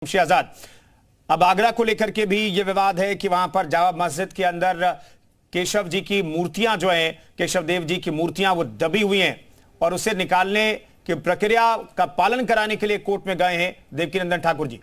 आजाद। अब आगरा को लेकर के भी ये विवाद है कि वहां पर जामा मस्जिद के अंदर केशव जी की मूर्तियां जो हैं, केशव देव जी की मूर्तियां वो दबी हुई हैं और उसे निकालने की प्रक्रिया का पालन कराने के लिए कोर्ट में गए हैं देवकीनंदन ठाकुर जी।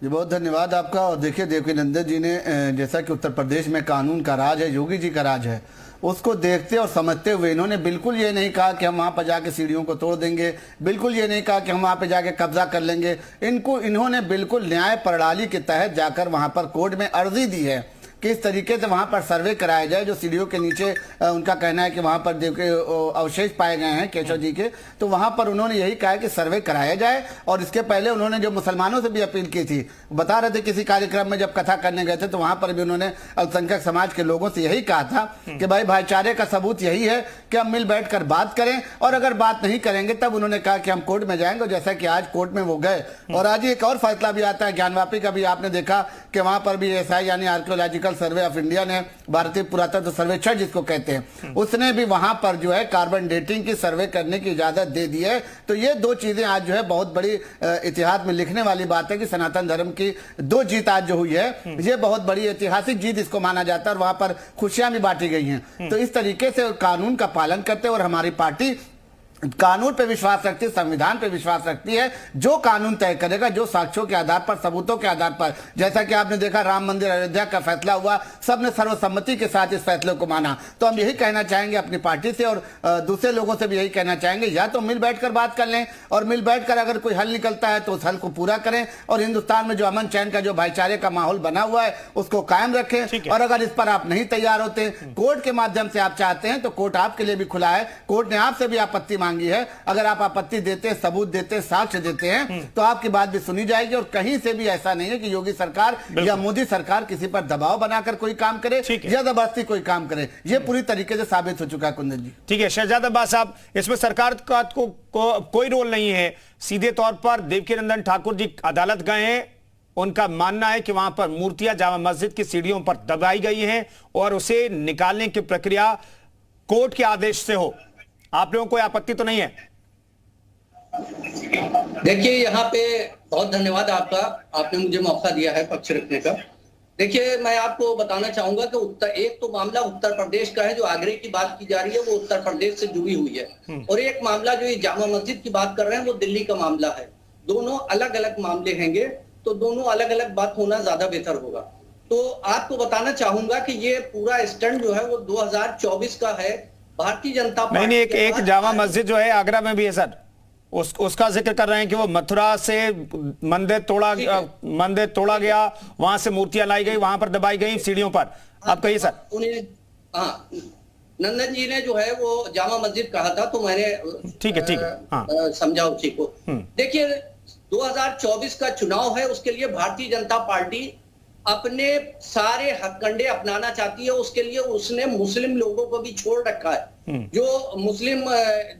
जी बहुत धन्यवाद आपका। और देखिए देवकीनंदन जी ने जैसा कि उत्तर प्रदेश में कानून का राज है, योगी जी का राज है, उसको देखते और समझते हुए इन्होंने बिल्कुल ये नहीं कहा कि हम वहाँ पर जाके सीढ़ियों को तोड़ देंगे, बिल्कुल ये नहीं कहा कि हम वहाँ पे जाके कब्जा कर लेंगे। इन्होंने बिल्कुल न्याय प्रणाली के तहत जाकर वहाँ पर कोर्ट में अर्जी दी है कि इस तरीके से वहाँ पर सर्वे कराया जाए। जो सीढ़ियों के नीचे उनका कहना है कि वहाँ पर देव के अवशेष पाए गए हैं केशव जी के, तो वहाँ पर उन्होंने यही कहा है कि सर्वे कराया जाए। और इसके पहले उन्होंने जो मुसलमानों से भी अपील की थी, बता रहे थे किसी कार्यक्रम में जब कथा करने गए थे, तो वहाँ पर भी उन्होंने अल्पसंख्यक समाज के लोगों से यही कहा था कि भाई भाईचारे का सबूत यही है कि हम मिल बैठ कर बात करें, और अगर बात नहीं करेंगे तब उन्होंने कहा कि हम कोर्ट में जाएंगे। जैसा कि आज कोर्ट में वो गए और आज एक और फैसला भी आता है ज्ञानवापी का भी। आपने देखा कि वहां पर भी एसआई यानी आर्कियोलॉजिकल सर्वे ऑफ इंडिया ने, भारतीय पुरातत्व सर्वेक्षण जिसको कहते हैं, उसने भी वहां पर जो है कार्बन डेटिंग की सर्वे करने की इजाजत दे दी है। तो ये दो चीजें आज जो है बहुत बड़ी इतिहास में लिखने वाली बात है कि सनातन धर्म की दो जीत आज जो हुई है, ये बहुत बड़ी ऐतिहासिक जीत इसको माना जाता है। और वहां पर खुशियां भी बांटी गई हैं। तो इस तरीके से कानून का पालन करते और हमारी पार्टी कानून पे विश्वास रखती है, संविधान पे विश्वास रखती है। जो कानून तय करेगा, जो साक्ष्यों के आधार पर, सबूतों के आधार पर, जैसा कि आपने देखा राम मंदिर अयोध्या का फैसला हुआ, सबने सर्वसम्मति के साथ इस फैसले को माना। तो हम यही कहना चाहेंगे अपनी पार्टी से और दूसरे लोगों से भी यही कहना चाहेंगे, या तो मिल बैठकर बात कर लें और मिल बैठकर अगर कोई हल निकलता है तो उस हल को पूरा करें और हिंदुस्तान में जो अमन चैन का, जो भाईचारे का माहौल बना हुआ है उसको कायम रखें। और अगर इस पर आप नहीं तैयार होते, कोर्ट के माध्यम से आप चाहते हैं, तो कोर्ट आपके लिए भी खुला है। कोर्ट ने आपसे भी आपत्ति मांगी है। अगर आप आपत्ति देते, सबूत देते, साक्ष्य देते हैं, तो आपकी बात भी सुनी जाएगी। और कहीं से भी ऐसा नहीं है कि योगी सरकार या मोदी सरकार किसी पर दबाव बनाकर कोई काम करे या जबरदस्ती कोई काम करे। यह पूरी तरीके से साबित हो चुका है। कुंदन जी ठीक है। शहजाद अब्बास साहब, इसमें सरकार का कोई रोल नहीं है। सीधे तौर पर देवकीनंदन ठाकुर जी अदालत गए हैं, उनका मानना है कि वहां पर मूर्तियां जामा मस्जिद की सीढ़ियों पर दबाई गई हैं और उसे निकालने की प्रक्रिया कोर्ट के आदेश से हो। आप लोगों को कोई आपत्ति तो नहीं है? देखिए, यहाँ पे बहुत धन्यवाद आपका, आपने मुझे मौका दिया है पक्ष रखने का। देखिए, मैं आपको बताना चाहूंगा कि एक तो मामला उत्तर प्रदेश का है, जो आगरे की बात की जा रही है वो उत्तर प्रदेश से जुड़ी हुई है, और एक मामला जो ये जामा मस्जिद की बात कर रहे हैं वो दिल्ली का मामला है। दोनों अलग अलग मामले हैंगे, तो दोनों अलग अलग बात होना ज्यादा बेहतर होगा। तो आपको बताना चाहूंगा कि ये पूरा स्टंट जो है वो 2024 का है। भारतीय जनता पार्टी नहीं, एक जामा मस्जिद जो है आगरा में भी है सर, उसका जिक्र कर रहे हैं कि वो मथुरा से मंदिर तोड़ा गया, वहां से मूर्तियां लाई गई, वहां पर दबाई गई सीढ़ियों पर। आप कहिए सर। उन्हें नंदन जी ने जो है वो जामा मस्जिद कहा था, तो मैंने ठीक है समझा उसी को। देखिए, 2024 का चुनाव है, उसके लिए भारतीय जनता पार्टी अपने सारे हथकंडे अपनाना चाहती है। उसके लिए उसने मुस्लिम लोगों को भी छोड़ रखा है। जो मुस्लिम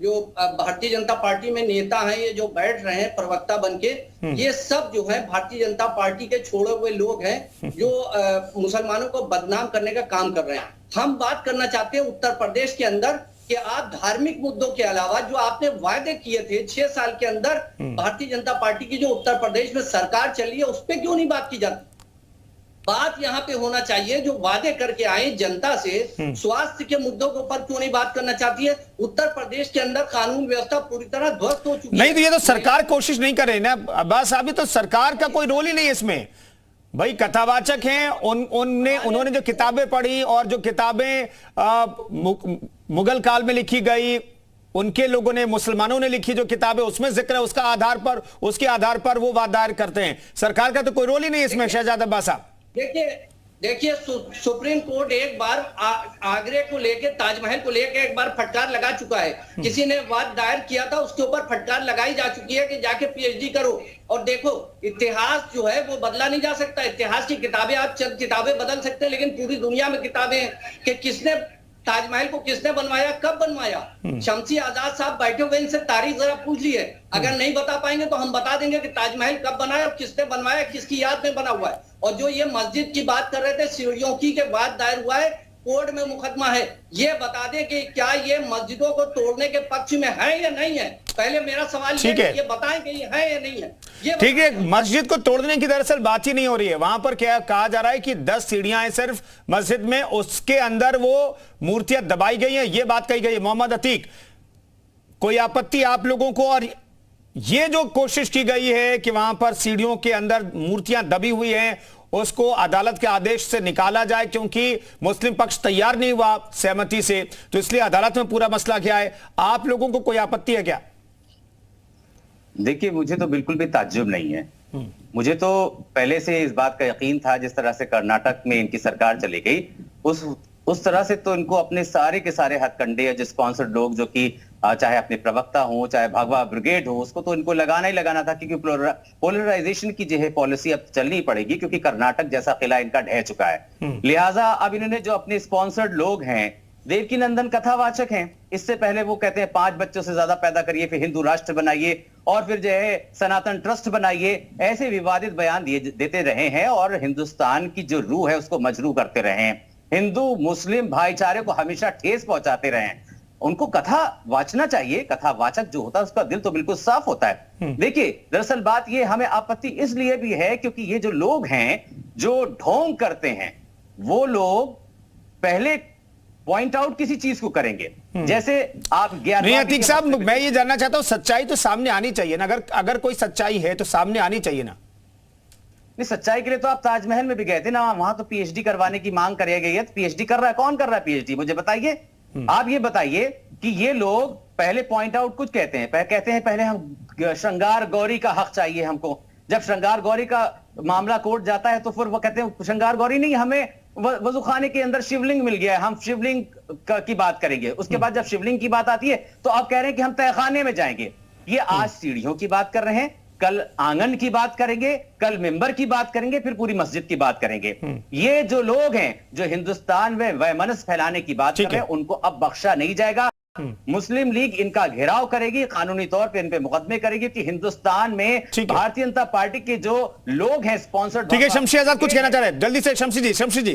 जो भारतीय जनता पार्टी में नेता हैं, ये जो बैठ रहे हैं प्रवक्ता बनके, ये सब जो है भारतीय जनता पार्टी के छोड़े हुए लोग हैं जो मुसलमानों को बदनाम करने का काम कर रहे हैं। हम बात करना चाहते हैं उत्तर प्रदेश के अंदर कि आप धार्मिक मुद्दों के अलावा जो आपने वायदे किए थे 6 साल के अंदर, भारतीय जनता पार्टी की जो उत्तर प्रदेश में सरकार चली है उस पर क्यों नहीं बात की जाती? बात यहाँ पे होना चाहिए, जो वादे करके आए जनता से, स्वास्थ्य के मुद्दों के ऊपर क्यों नहीं बात करना चाहती है? उत्तर प्रदेश के अंदर कानून व्यवस्था पूरी तरह ध्वस्त हो चुकी है। नहीं, तो ये तो सरकार कोशिश नहीं कर रही ना अब्बास साहब, तो सरकार का कोई रोल ही नहीं है इसमें। भाई कथावाचक हैं, उन्होंने जो किताबें पढ़ी और जो किताबें मुगल काल में लिखी गई, उनके लोगों ने, मुसलमानों ने लिखी जो किताबें, उसमें जिक्र है, उसके आधार पर वो वाद दायर करते हैं। सरकार का तो कोई रोल ही नहीं है इसमें। शहजाद अब्बास साहब देखिए, सुप्रीम कोर्ट एक बार आगरे को लेके, ताजमहल को लेके एक बार फटकार लगा चुका है। किसी ने वाद दायर किया था, उसके ऊपर फटकार लगाई जा चुकी है कि जाके पीएचडी करो। और देखो, इतिहास जो है वो बदला नहीं जा सकता। इतिहास की किताबें, आप चंद किताबें बदल सकते हैं, लेकिन पूरी दुनिया में किताबें हैं कि किसने ताजमहल को किसने बनवाया, कब बनवाया। शमसी आजाद साहब बैठे हुए, इनसे तारीख जरा पूछ लिए। अगर नहीं बता पाएंगे तो हम बता देंगे कि ताजमहल कब बनाया, किसने बनवाया, किसकी याद में बना हुआ है। और जो ये मस्जिद की बात कर रहे थे, सीढ़ियों की के बाद दायर हुआ है, कोर्ट में मुकदमा है। ये बता दें कि क्या ये मस्जिदों को तोड़ने के पक्ष में है या नहीं है। पहले मेरा सवाल ठीक है। ये बताएं कि ये है या नहीं है। ये ठीक है, मस्जिद को तोड़ने की दरअसल बात ही नहीं हो रही है। वहां पर क्या कहा जा रहा है कि 10 सीढ़ियां हैं सिर्फ मस्जिद में, उसके अंदर वो मूर्तियां दबाई गई हैं, ये बात कही गई है। मोहम्मद अतीक, कोई आपत्ति आप लोगों को? और ये जो कोशिश की गई है कि वहां पर सीढ़ियों के अंदर मूर्तियां दबी हुई हैं, उसको अदालत के आदेश से निकाला जाए, क्योंकि मुस्लिम पक्ष तैयार नहीं हुआ सहमति से, तो इसलिए अदालत में पूरा मसला गया है। आप लोगों को कोई आपत्ति है क्या? देखिए, मुझे तो बिल्कुल भी ताज्जुब नहीं है। मुझे तो पहले से इस बात का यकीन था, जिस तरह से कर्नाटक में इनकी सरकार चली गई, उस तरह से तो इनको अपने सारे के सारे हथकंडे या जो स्पॉन्सर्ड लोग, जो कि चाहे अपने प्रवक्ता हो, चाहे भगवा ब्रिगेड हो, उसको तो इनको लगाना ही लगाना था, क्योंकि पोलराइजेशन की जो है पॉलिसी अब चलनी पड़ेगी, क्योंकि कर्नाटक जैसा किला इनका ढह चुका है। लिहाजा अब इन्होंने जो अपने स्पॉन्सर्ड लोग हैं, देवकी नंदन कथावाचक हैं। इससे पहले वो कहते हैं 5 बच्चों से ज्यादा पैदा करिए, फिर हिंदू राष्ट्र बनाइए, और फिर जो है सनातन ट्रस्ट बनाइए, ऐसे विवादित बयान देते रहे हैं और हिंदुस्तान की जो रूह है उसको मजरूह करते रहे हैं। हिंदू मुस्लिम भाईचारे को हमेशा ठेस पहुंचाते रहे हैं। उनको कथा वाचना चाहिए। कथावाचक जो होता है उसका दिल तो बिल्कुल साफ होता है। देखिए, दरअसल बात ये, हमें आपत्ति इसलिए भी है क्योंकि ये जो लोग हैं जो ढोंग करते हैं, वो लोग पहले पॉइंट आउट किसी चीज को करेंगे। जैसे आप नहीं अतीक साहब, मैं ये जानना चाहता हूं, सच्चाई तो सामने आनी चाहिए ना। अगर कोई सच्चाई है तो सामने आनी चाहिए ना। नहीं, सच्चाई के लिए तो आप ताजमहल में भी गए थे ना, वहां तो पीएचडी करवाने की मांग करी गई है। तो पीएचडी कर रहा है, कौन कर रहा है पीएचडी, मुझे बताइए। आप ये बताइए कि ये लोग पहले पॉइंट आउट कुछ कहते हैं, पहले हम श्रृंगार गौरी का हक चाहिए हमको। जब श्रृंगार गौरी का मामला कोर्ट जाता है तो फिर वो कहते हैं श्रृंगार गौरी नहीं, हमें वजूखाने के अंदर शिवलिंग मिल गया है, हम शिवलिंग की बात करेंगे। उसके बाद जब शिवलिंग की बात आती है तो आप कह रहे हैं कि हम तहखाने में जाएंगे। ये आज सीढ़ियों की बात कर रहे हैं, कल आंगन की बात करेंगे, कल मिंबर की बात करेंगे, फिर पूरी मस्जिद की बात करेंगे। ये जो लोग हैं जो हिंदुस्तान में वैमनस्य फैलाने की बात कर रहे हैं, उनको अब बख्शा नहीं जाएगा। मुस्लिम लीग इनका घेराव करेगी, कानूनी तौर पे इन पे मुकदमे करेगी कि हिंदुस्तान में भारतीय जनता पार्टी के जो लोग हैं स्पॉन्सर्ड। ठीक है, शमशी आजाद कुछ कहना चाह रहे हैं, जल्दी से शमशी जी।